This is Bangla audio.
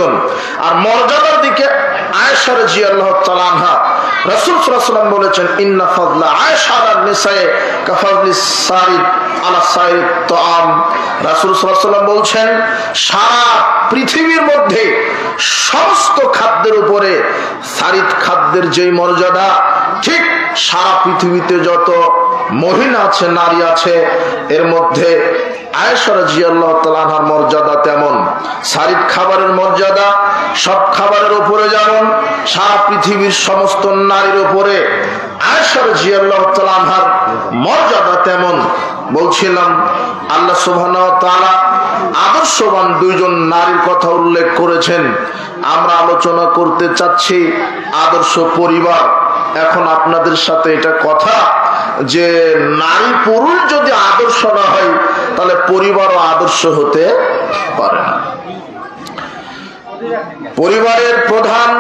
দুইজন। আর মর্যাদার দিকে আয়েশা রাদিয়াল্লাহু তাআলা আনহা, রাসূল সাল্লাল্লাহু আলাইহি ওয়াসাল্লাম বলেছেন ইন্না ফাদলা আয়েশা আলান নিসায়ে কাফাদলিস সারিদ আলা সাইরিত তাআম। রাসূল সাল্লাল্লাহু আলাইহি ওয়াসাল্লাম বলছেন সারা পৃথিবীর মধ্যে সমস্ত খাদ্যের উপরে সারিদ খাদ্যের যেই মর্যাদা, ঠিক সারা পৃথিবীতে যত মহিলা আছে, নারী আছে, এর মধ্যে আয়েশা রাদিয়াল্লাহু তাআলা আনহার মর্যাদা তেমন। সারিদ খাবারের মর্যাদা সব খাবারের উপরে যেমন, সারা পৃথিবীর সমস্ত নারীর উপরে আয়েশা রাদিয়াল্লাহু তাআলা আনহার মর্যাদা তেমন। বলছিলাম আল্লাহ সুবহানাহু ওয়া তাআলা আদর্শবান দুইজন নারীর কথা উল্লেখ করেছেন। আমরা আলোচনা করতে চাচ্ছি আদর্শ পরিবার। এখন আপনাদের সাথে এটা কথা যে নারী পুরুষ যদি আদর্শ না হয় তাহলে পরিবারও আদর্শ হতে পারে না। পরিবারের প্রধান